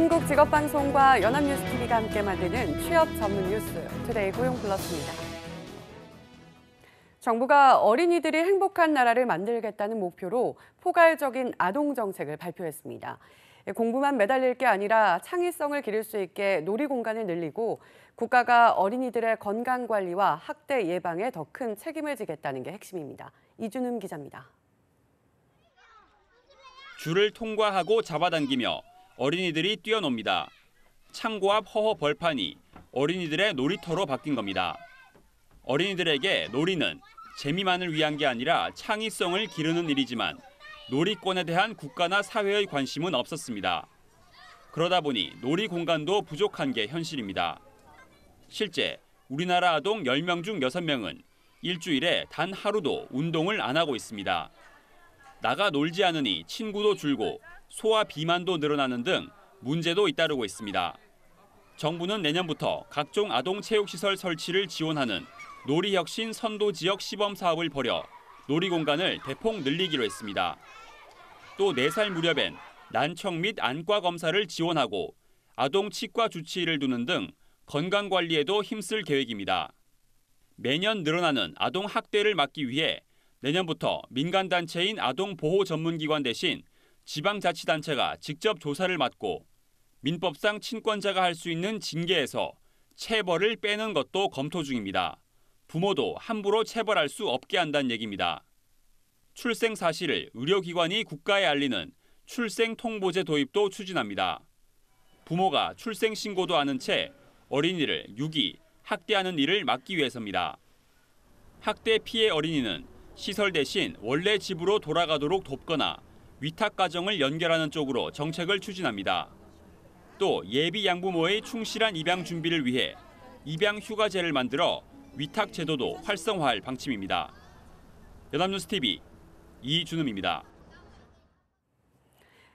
한국직업방송과 연합뉴스TV가 함께 만드는 취업 전문 뉴스, 투데이 고용플러스입니다. 정부가 어린이들이 행복한 나라를 만들겠다는 목표로 포괄적인 아동정책을 발표했습니다. 공부만 매달릴 게 아니라 창의성을 기를 수 있게 놀이공간을 늘리고 국가가 어린이들의 건강관리와 학대 예방에 더 큰 책임을 지겠다는 게 핵심입니다. 이준음 기자입니다. 줄을 통과하고 잡아당기며 어린이들이 뛰어놉니다. 창고 앞 허허 벌판이 어린이들의 놀이터로 바뀐 겁니다. 어린이들에게 놀이는 재미만을 위한 게 아니라 창의성을 기르는 일이지만 놀이권에 대한 국가나 사회의 관심은 없었습니다. 그러다 보니 놀이 공간도 부족한 게 현실입니다. 실제 우리나라 아동 10명 중 6명은 일주일에 단 하루도 운동을 안 하고 있습니다. 나가 놀지 않으니 친구도 줄고 소화 비만도 늘어나는 등 문제도 잇따르고 있습니다. 정부는 내년부터 각종 아동체육시설 설치를 지원하는 놀이혁신 선도지역 시범 사업을 벌여 놀이공간을 대폭 늘리기로 했습니다. 또 4살 무렵엔 난청 및 안과 검사를 지원하고 아동 치과 주치의를 두는 등 건강관리에도 힘쓸 계획입니다. 매년 늘어나는 아동 학대를 막기 위해 내년부터 민간단체인 아동보호전문기관 대신 지방자치단체가 직접 조사를 맡고 민법상 친권자가 할 수 있는 징계에서 체벌을 빼는 것도 검토 중입니다. 부모도 함부로 체벌할 수 없게 한다는 얘기입니다. 출생 사실을 의료기관이 국가에 알리는 출생통보제 도입도 추진합니다. 부모가 출생 신고도 않은 채 어린이를 유기, 학대하는 일을 막기 위해서입니다. 학대 피해 어린이는 시설 대신 원래 집으로 돌아가도록 돕거나 위탁 가정을 연결하는 쪽으로 정책을 추진합니다. 또 예비 양부모의 충실한 입양 준비를 위해 입양 휴가제를 만들어 위탁 제도도 활성화할 방침입니다. 연합뉴스TV 이준음입니다.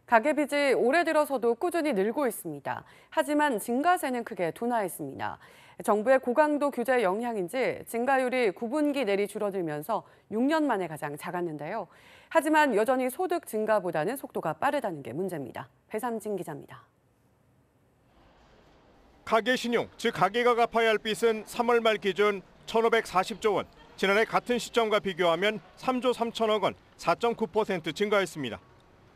가계빚이 올해 들어서도 꾸준히 늘고 있습니다. 하지만 증가세는 크게 둔화했습니다. 정부의 고강도 규제 영향인지 증가율이 9분기 내리 줄어들면서 6년 만에 가장 작았는데요. 하지만 여전히 소득 증가보다는 속도가 빠르다는 게 문제입니다. 배삼진 기자입니다. 가계신용, 즉 가계가 갚아야 할 빚은 3월 말 기준 1,540조 원, 지난해 같은 시점과 비교하면 3조 3천억 원, 4.9% 증가했습니다.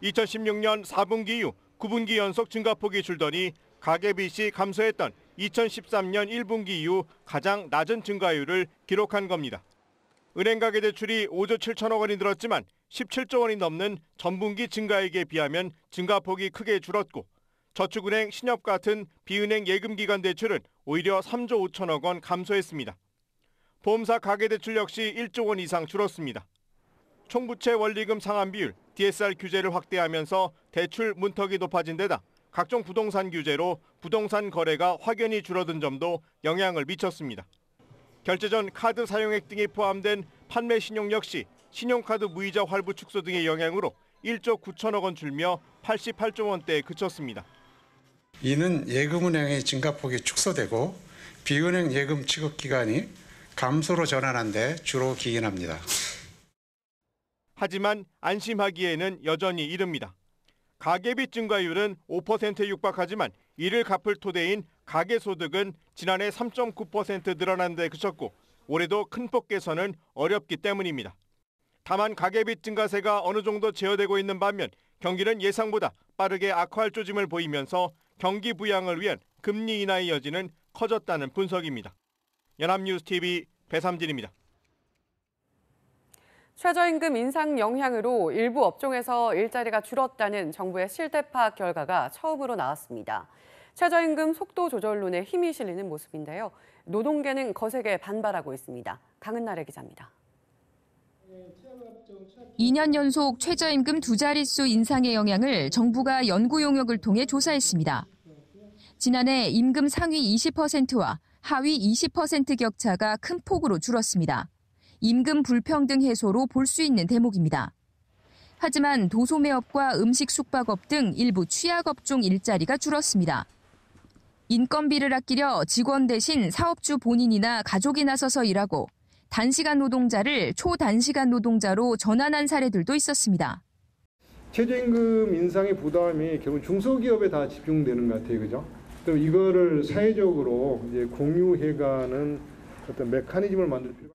2016년 4분기 이후 9분기 연속 증가폭이 줄더니 가계빚이 감소했던 2013년 1분기 이후 가장 낮은 증가율을 기록한 겁니다. 은행 가계대출이 5조 7천억 원이 늘었지만 17조 원이 넘는 전분기 증가액에 비하면 증가폭이 크게 줄었고 저축은행, 신협 같은 비은행 예금기관 대출은 오히려 3조 5천억 원 감소했습니다. 보험사 가계대출 역시 1조 원 이상 줄었습니다. 총부채 원리금 상환 비율, DSR 규제를 확대하면서 대출 문턱이 높아진 데다 각종 부동산 규제로 부동산 거래가 확연히 줄어든 점도 영향을 미쳤습니다. 결제 전 카드 사용액 등이 포함된 판매 신용 역시 신용카드 무이자 활부 축소 등의 영향으로 1조 9천억 원 줄며 88조 원대에 그쳤습니다. 이는 예금은행의 증가폭이 축소되고 비은행 예금 취급 기간이 감소로 전환한 데 주로 기인합니다. 하지만 안심하기에는 여전히 이릅니다. 가계빚 증가율은 5%에 육박하지만 이를 갚을 토대인 가계소득은 지난해 3.9% 늘어난 데 그쳤고 올해도 큰 폭 개선은 어렵기 때문입니다. 다만 가계빚 증가세가 어느 정도 제어되고 있는 반면 경기는 예상보다 빠르게 악화할 조짐을 보이면서 경기 부양을 위한 금리 인하의 여지는 커졌다는 분석입니다. 연합뉴스TV 배삼진입니다. 최저임금 인상 영향으로 일부 업종에서 일자리가 줄었다는 정부의 실태 파악 결과가 처음으로 나왔습니다. 최저임금 속도 조절론에 힘이 실리는 모습인데요. 노동계는 거세게 반발하고 있습니다. 강은나래 기자입니다. 2년 연속 최저임금 2자릿수 인상의 영향을 정부가 연구 용역을 통해 조사했습니다. 지난해 임금 상위 20%와 하위 20% 격차가 큰 폭으로 줄었습니다. 임금 불평등 해소로 볼 수 있는 대목입니다. 하지만 도소매업과 음식 숙박업 등 일부 취약업종 일자리가 줄었습니다. 인건비를 아끼려 직원 대신 사업주 본인이나 가족이 나서서 일하고 단시간 노동자를 초단시간 노동자로 전환한 사례들도 있었습니다. 최저임금 인상의 부담이 결국 중소기업에 다 집중되는 것 같아요, 그죠? 그럼 이거를 사회적으로 이제 공유해가는 어떤 메커니즘을 만들 필요가.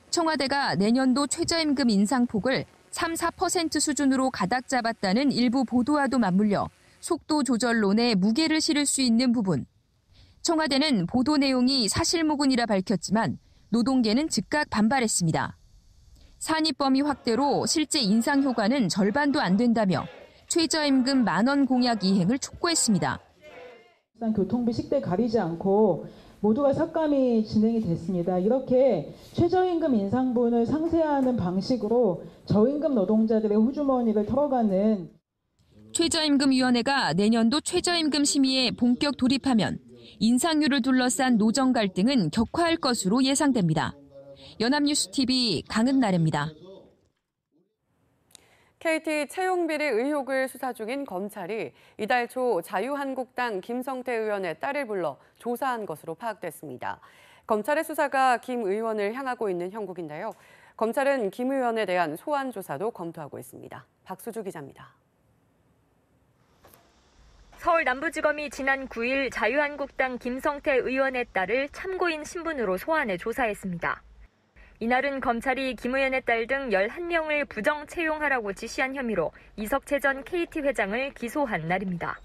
청와대가 내년도 최저임금 인상폭을 3-4% 수준으로 가닥 잡았다는 일부 보도와도 맞물려 속도 조절론에 무게를 실을 수 있는 부분. 청와대는 보도 내용이 사실무근이라 밝혔지만 노동계는 즉각 반발했습니다. 산입 범위 확대로 실제 인상 효과는 절반도 안 된다며 최저임금 10,000원 공약 이행을 촉구했습니다. 교통비, 식대 가리지 않고 모두가 삭감이 진행이 됐습니다. 이렇게 최저임금 인상분을 상쇄하는 방식으로 저임금 노동자들의 호주머니를 털어가는 최저임금위원회가 내년도 최저임금 심의에 본격 돌입하면 인상률을 둘러싼 노정 갈등은 격화할 것으로 예상됩니다. 연합뉴스TV 강은나래입니다. KT 채용비리 의혹을 수사 중인 검찰이 이달 초 자유한국당 김성태 의원의 딸을 불러 조사한 것으로 파악됐습니다. 검찰의 수사가 김 의원을 향하고 있는 형국인데요. 검찰은 김 의원에 대한 소환 조사도 검토하고 있습니다. 박수주 기자입니다. 서울 남부지검이 지난 9일 자유한국당 김성태 의원의 딸을 참고인 신분으로 소환해 조사했습니다. 이날은 검찰이 김 의원의 딸 등 11명을 부정 채용하라고 지시한 혐의로 이석채 전 KT 회장을 기소한 날입니다.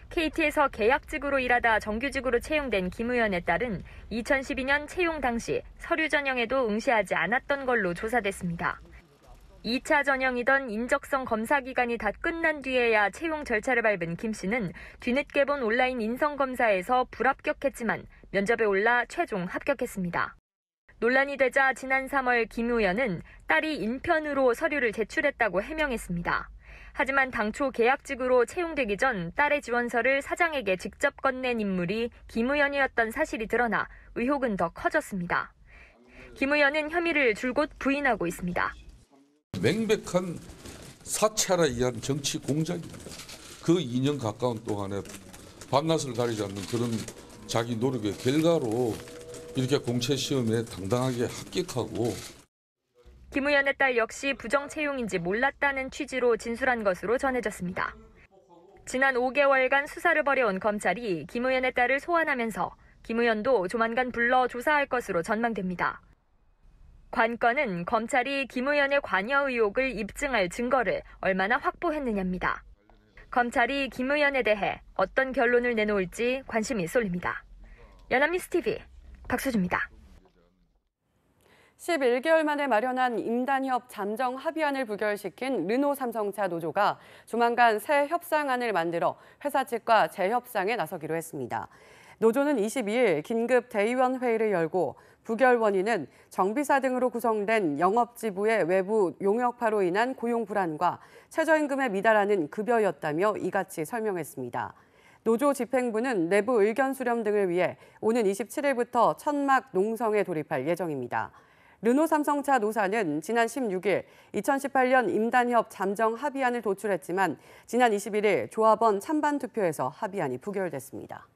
KT에서 계약직으로 일하다 정규직으로 채용된 김 의원의 딸은 2012년 채용 당시 서류 전형에도 응시하지 않았던 걸로 조사됐습니다. 2차 전형이던 인적성 검사 기간이 다 끝난 뒤에야 채용 절차를 밟은 김 씨는 뒤늦게 본 온라인 인성검사에서 불합격했지만 면접에 올라 최종 합격했습니다. 논란이 되자 지난 3월 김 의원은 딸이 인편으로 서류를 제출했다고 해명했습니다. 하지만 당초 계약직으로 채용되기 전 딸의 지원서를 사장에게 직접 건넨 인물이 김 의원이었던 사실이 드러나 의혹은 더 커졌습니다. 김 의원은 혐의를 줄곧 부인하고 있습니다. 명백한 사찰에 의한 정치 공작입니다. 그 2년 가까운 동안에 밤낮을 가리지 않는 그런 자기 노력의 결과로 이렇게 공채 시험에 당당하게 합격하고. 김 의원의 딸 역시 부정 채용인지 몰랐다는 취지로 진술한 것으로 전해졌습니다. 지난 5개월간 수사를 벌여온 검찰이 김 의원의 딸을 소환하면서 김 의원도 조만간 불러 조사할 것으로 전망됩니다. 관건은 검찰이 김 의원의 관여 의혹을 입증할 증거를 얼마나 확보했느냐입니다. 검찰이 김 의원에 대해 어떤 결론을 내놓을지 관심이 쏠립니다. 연합뉴스TV 박수주입니다. 11개월 만에 마련한 임단협 잠정 합의안을 부결시킨 르노 삼성차 노조가 조만간 새 협상안을 만들어 회사 측과 재협상에 나서기로 했습니다. 노조는 22일 긴급 대의원 회의를 열고 부결 원인은 정비사 등으로 구성된 영업지부의 외부 용역파로 인한 고용 불안과 최저임금에 미달하는 급여였다며 이같이 설명했습니다. 노조 집행부는 내부 의견 수렴 등을 위해 오는 27일부터 천막 농성에 돌입할 예정입니다. 르노 삼성차 노사는 지난 16일 2018년 임단협 잠정 합의안을 도출했지만 지난 21일 조합원 찬반 투표에서 합의안이 부결됐습니다.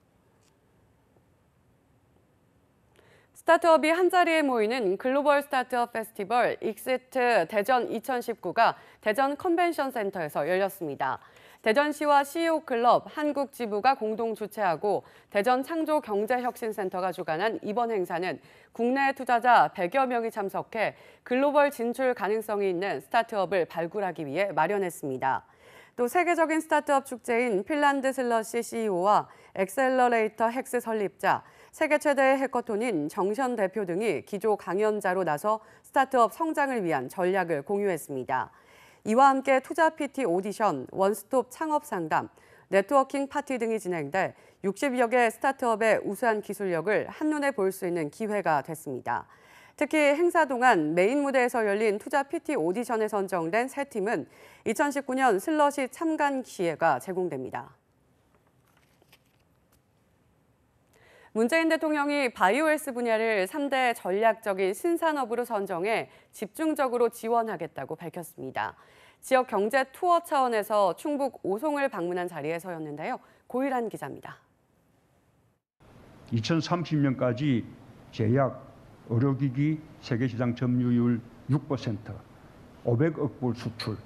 스타트업이 한자리에 모이는 글로벌 스타트업 페스티벌 익시트 대전 2019가 대전 컨벤션 센터에서 열렸습니다. 대전시와 CEO클럽 한국 지부가 공동 주최하고 대전 창조경제혁신센터가 주관한 이번 행사는 국내 투자자 100여 명이 참석해 글로벌 진출 가능성이 있는 스타트업을 발굴하기 위해 마련했습니다. 또 세계적인 스타트업 축제인 핀란드 슬러시 CEO와 엑셀러레이터 헥스 설립자, 세계 최대의 해커톤인 정션 대표 등이 기조 강연자로 나서 스타트업 성장을 위한 전략을 공유했습니다. 이와 함께 투자 PT 오디션, 원스톱 창업 상담, 네트워킹 파티 등이 진행돼 60여 개 스타트업의 우수한 기술력을 한눈에 볼 수 있는 기회가 됐습니다. 특히 행사 동안 메인 무대에서 열린 투자 PT 오디션에 선정된 세 팀은 2019년 슬러시 참관 기회가 제공됩니다. 문재인 대통령이 바이오헬스 분야를 3대 전략적인 신산업으로 선정해 집중적으로 지원하겠다고 밝혔습니다. 지역 경제 투어 차원에서 충북 오송을 방문한 자리에 서였는데요. 고일한 기자입니다. 2030년까지 제약, 의료기기 세계시장 점유율 6%, 500억 불 수출,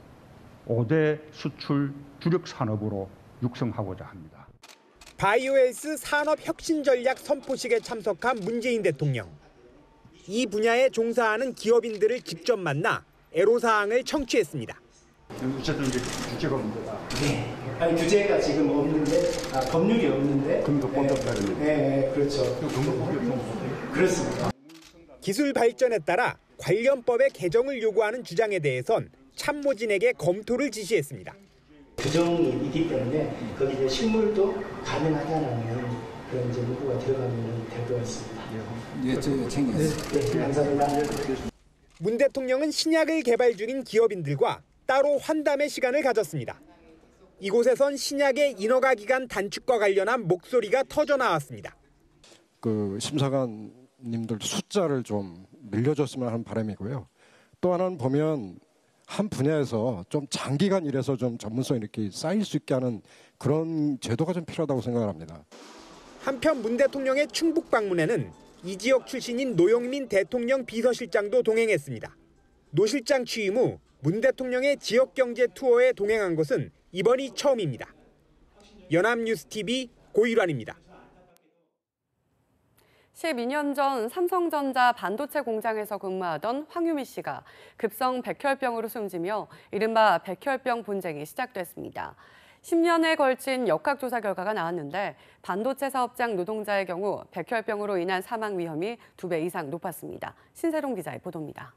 5대 수출 주력 산업으로 육성하고자 합니다. 바이오헬스 산업 혁신 전략 선포식에 참석한 문재인 대통령. 이 분야에 종사하는 기업인들을 직접 만나 애로사항을 청취했습니다. 어쨌든 이제 규제가 문제다. 네. 아니 규제가 지금 없는데, 법률이 없는데. 금속본법까지. 네, 그렇죠. 그렇습니다. 기술 발전에 따라 관련법의 개정을 요구하는 주장에 대해선 참모진에게 검토를 지시했습니다. 규정이 있기 때문에 거기 이제 식물도 가능하다는 그런 이제 요구가 들어가면 될 것 같습니다. 예, 저 챙겼습니다. 네, 감사합니다. 문 대통령은 신약을 개발 중인 기업인들과 따로 환담의 시간을 가졌습니다. 이곳에선 신약의 인허가 기간 단축과 관련한 목소리가 터져 나왔습니다. 그 심사관님들 숫자를 좀 늘려줬으면 하는 바람이고요. 또 하나는 보면 한 분야에서 좀 장기간 일해서 좀 전문성이 이렇게 쌓일 수 있게 하는 그런 제도가 좀 필요하다고 생각을 합니다. 한편 문 대통령의 충북 방문에는 이 지역 출신인 노영민 대통령 비서실장도 동행했습니다. 노 실장 취임 후 문 대통령의 지역경제 투어에 동행한 것은 이번이 처음입니다. 연합뉴스TV 고일환입니다. 12년 전 삼성전자 반도체 공장에서 근무하던 황유미 씨가 급성 백혈병으로 숨지며 이른바 백혈병 분쟁이 시작됐습니다. 10년에 걸친 역학조사 결과가 나왔는데 반도체 사업장 노동자의 경우 백혈병으로 인한 사망 위험이 2배 이상 높았습니다. 신세롱 기자의 보도입니다.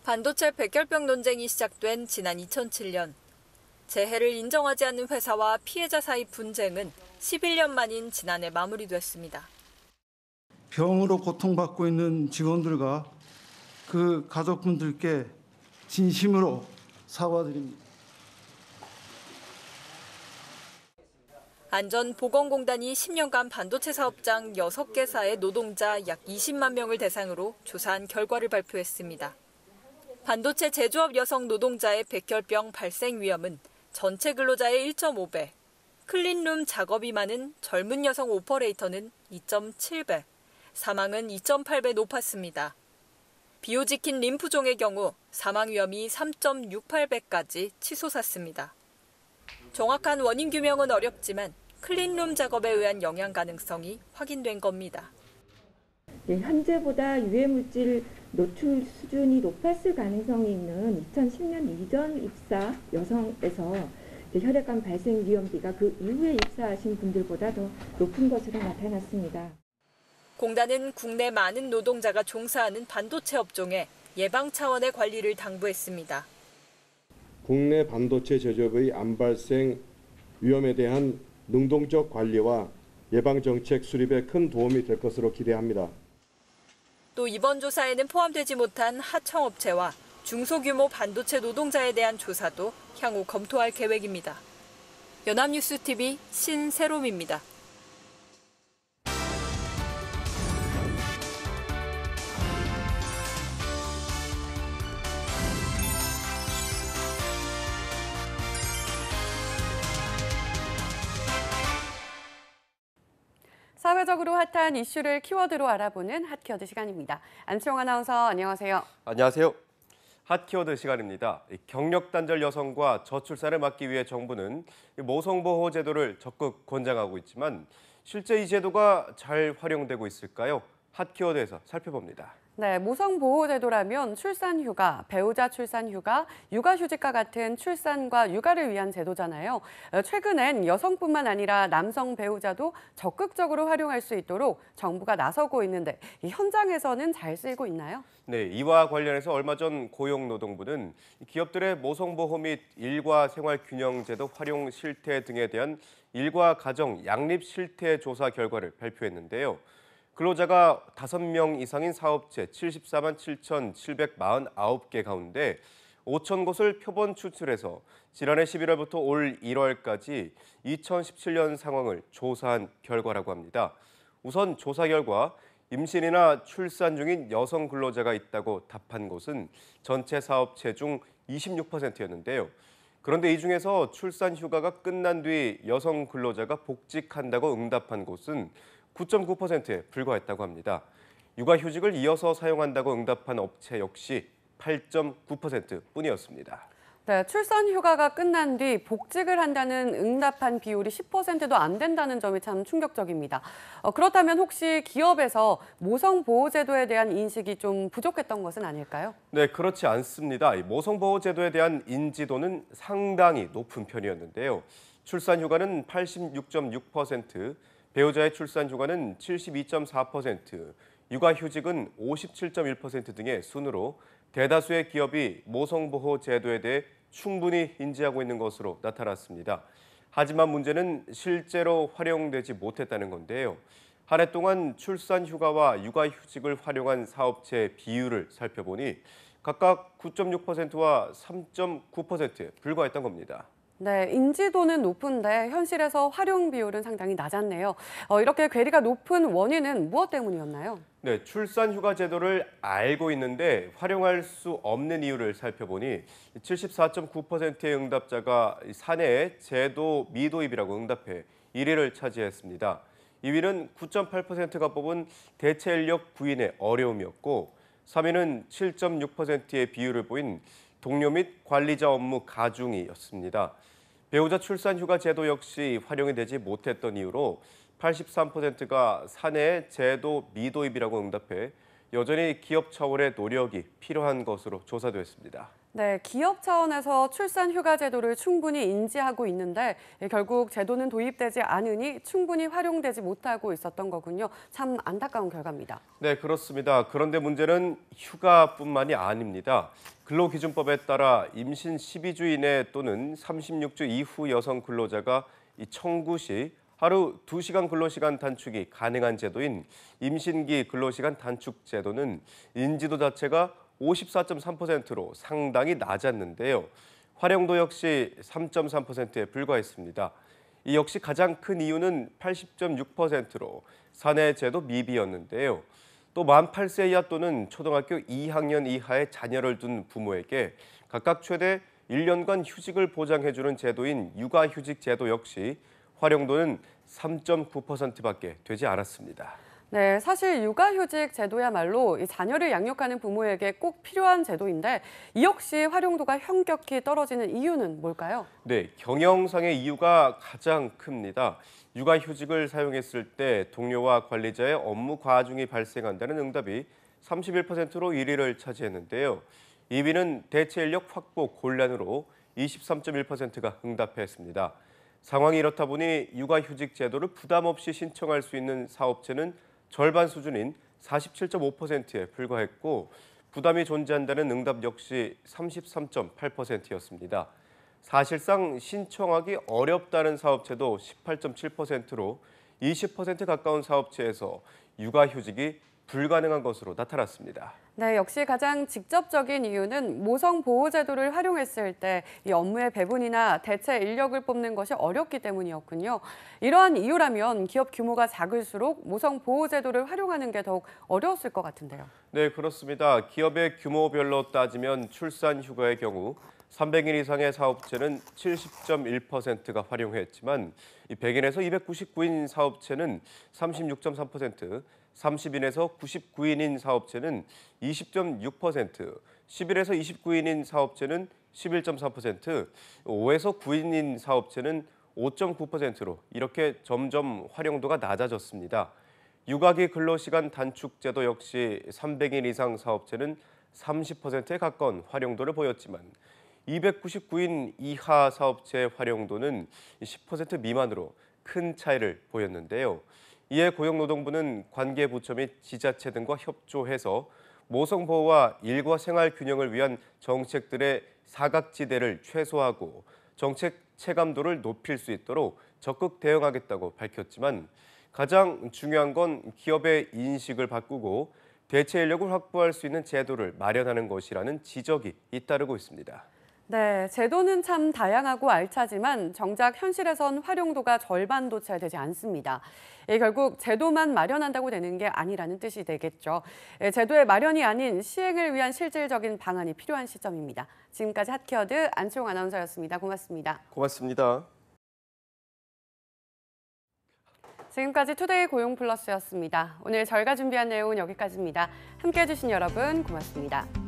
반도체 백혈병 논쟁이 시작된 지난 2007년. 재해를 인정하지 않는 회사와 피해자 사이 분쟁은 11년 만인 지난해 마무리됐습니다. 병으로 고통받고 있는 직원들과 그 가족분들께 진심으로 사과드립니다. 안전보건공단이 10년간 반도체 사업장 6개사의 노동자 약 20만 명을 대상으로 조사한 결과를 발표했습니다. 반도체 제조업 여성 노동자의 백혈병 발생 위험은 전체 근로자의 1.5배, 클린룸 작업이 많은 젊은 여성 오퍼레이터는 2.7배, 사망은 2.8배 높았습니다. 비오지킨 림프종의 경우 사망 위험이 3.68배까지 치솟았습니다. 정확한 원인 규명은 어렵지만 클린룸 작업에 의한 영향 가능성이 확인된 겁니다. 네, 현재보다 유해 물질 노출 수준이 높았을 가능성이 있는 2010년 이전 입사 여성에서 혈액암 발생 위험비가 그 이후에 입사하신 분들보다 더 높은 것으로 나타났습니다. 공단은 국내 많은 노동자가 종사하는 반도체 업종에 예방 차원의 관리를 당부했습니다. 국내 반도체 제조업의 암 발생 위험에 대한 능동적 관리와 예방 정책 수립에 큰 도움이 될 것으로 기대합니다. 또 이번 조사에는 포함되지 못한 하청업체와 중소규모 반도체 노동자에 대한 조사도 향후 검토할 계획입니다. 연합뉴스TV 신세롬입니다. 사회적으로 핫한 이슈를 키워드로 알아보는 핫키워드 시간입니다. 안치홍 아나운서 안녕하세요. 안녕하세요. 핫키워드 시간입니다. 경력 단절 여성과 저출산을 막기 위해 정부는 모성보호 제도를 적극 권장하고 있지만 실제 이 제도가 잘 활용되고 있을까요? 핫키워드에서 살펴봅니다. 네, 모성보호제도라면 출산휴가, 배우자 출산휴가, 육아휴직과 같은 출산과 육아를 위한 제도잖아요. 최근엔 여성뿐만 아니라 남성 배우자도 적극적으로 활용할 수 있도록 정부가 나서고 있는데 이 현장에서는 잘 쓰이고 있나요? 네, 이와 관련해서 얼마 전 고용노동부는 기업들의 모성보호 및 일과 생활균형제도 활용 실태 등에 대한 일과 가정 양립 실태 조사 결과를 발표했는데요. 근로자가 5명 이상인 사업체 74만 7,749개 가운데 5천 곳을 표본 추출해서 지난해 11월부터 올 1월까지 2017년 상황을 조사한 결과라고 합니다. 우선 조사 결과 임신이나 출산 중인 여성 근로자가 있다고 답한 곳은 전체 사업체 중 26%였는데요. 그런데 이 중에서 출산 휴가가 끝난 뒤 여성 근로자가 복직한다고 응답한 곳은 9.9%에 불과했다고 합니다. 육아휴직을 이어서 사용한다고 응답한 업체 역시 8.9%뿐이었습니다. 네, 출산 휴가가 끝난 뒤 복직을 한다는 응답한 비율이 10%도 안 된다는 점이 참 충격적입니다. 그렇다면 혹시 기업에서 모성보호제도에 대한 인식이 좀 부족했던 것은 아닐까요? 네, 그렇지 않습니다. 이 모성보호제도에 대한 인지도는 상당히 높은 편이었는데요. 출산 휴가는 86.6%, 배우자의 출산 휴가는 72.4%, 육아휴직은 57.1% 등의 순으로 대다수의 기업이 모성보호 제도에 대해 충분히 인지하고 있는 것으로 나타났습니다. 하지만 문제는 실제로 활용되지 못했다는 건데요. 한 해 동안 출산 휴가와 육아휴직을 활용한 사업체 비율을 살펴보니 각각 9.6%와 3.9%에 불과했던 겁니다. 네, 인지도는 높은데 현실에서 활용 비율은 상당히 낮았네요. 이렇게 괴리가 높은 원인은 무엇 때문이었나요? 네, 출산 휴가 제도를 알고 있는데 활용할 수 없는 이유를 살펴보니 74.9%의 응답자가 사내에 제도 미도입이라고 응답해 1위를 차지했습니다. 2위는 9.8%가 뽑은 대체 인력 부인의 어려움이었고 3위는 7.6%의 비율을 보인 동료 및 관리자 업무 가중이었습니다. 배우자 출산 휴가 제도 역시 활용이 되지 못했던 이유로 83%가 사내 제도 미도입이라고 응답해 여전히 기업 차원의 노력이 필요한 것으로 조사됐습니다. 네, 기업 차원에서 출산 휴가 제도를 충분히 인지하고 있는데 결국 제도는 도입되지 않으니 충분히 활용되지 못하고 있었던 거군요. 참 안타까운 결과입니다. 네, 그렇습니다. 그런데 문제는 휴가뿐만이 아닙니다. 근로기준법에 따라 임신 12주 이내 또는 36주 이후 여성 근로자가 청구 시 하루 2시간 근로시간 단축이 가능한 제도인 임신기 근로시간 단축 제도는 인지도 자체가 54.3%로 상당히 낮았는데요. 활용도 역시 3.3%에 불과했습니다. 이 역시 가장 큰 이유는 80.6%로 사내 제도 미비였는데요. 또 만 8세 이하 또는 초등학교 2학년 이하의 자녀를 둔 부모에게 각각 최대 1년간 휴직을 보장해주는 제도인 육아휴직 제도 역시 활용도는 3.9%밖에 되지 않았습니다. 네, 사실 육아휴직 제도야말로 이 자녀를 양육하는 부모에게 꼭 필요한 제도인데 이 역시 활용도가 현격히 떨어지는 이유는 뭘까요? 네, 경영상의 이유가 가장 큽니다. 육아휴직을 사용했을 때 동료와 관리자의 업무 과중이 발생한다는 응답이 31%로 1위를 차지했는데요. 2위는 대체 인력 확보 곤란으로 23.1%가 응답했습니다. 상황이 이렇다 보니 육아휴직 제도를 부담 없이 신청할 수 있는 사업체는 절반 수준인 47.5%에 불과했고 부담이 존재한다는 응답 역시 33.8%였습니다. 사실상 신청하기 어렵다는 사업체도 18.7%로 20% 가까운 사업체에서 육아휴직이 불가능한 것으로 나타났습니다. 네, 역시 가장 직접적인 이유는 모성보호제도를 활용했을 때 이 업무의 배분이나 대체 인력을 뽑는 것이 어렵기 때문이었군요. 이러한 이유라면 기업 규모가 작을수록 모성보호제도를 활용하는 게 더욱 어려웠을 것 같은데요. 네, 그렇습니다. 기업의 규모별로 따지면 출산 휴가의 경우 300인 이상의 사업체는 70.1%가 활용했지만 100인에서 299인 사업체는 36.3%, 30인에서 99인인 사업체는 20.6%, 10일에서 29인인 사업체는 11.4%, 5에서 9인인 사업체는 5.9%로 이렇게 점점 활용도가 낮아졌습니다. 육아기 근로시간 단축 제도 역시 300인 이상 사업체는 30%에 가까운 활용도를 보였지만 299인 이하 사업체의 활용도는 10% 미만으로 큰 차이를 보였는데요. 이에 고용노동부는 관계부처 및 지자체 등과 협조해서 모성보호와 일과 생활 균형을 위한 정책들의 사각지대를 최소화하고 정책 체감도를 높일 수 있도록 적극 대응하겠다고 밝혔지만 가장 중요한 건 기업의 인식을 바꾸고 대체 인력을 확보할 수 있는 제도를 마련하는 것이라는 지적이 잇따르고 있습니다. 네, 제도는 참 다양하고 알차지만 정작 현실에선 활용도가 절반도 채 되지 않습니다. 결국 제도만 마련한다고 되는 게 아니라는 뜻이 되겠죠. 제도의 마련이 아닌 시행을 위한 실질적인 방안이 필요한 시점입니다. 지금까지 핫키워드 안치홍 아나운서였습니다. 고맙습니다. 고맙습니다. 지금까지 투데이 고용 플러스였습니다. 오늘 저희가 준비한 내용은 여기까지입니다. 함께해 주신 여러분 고맙습니다.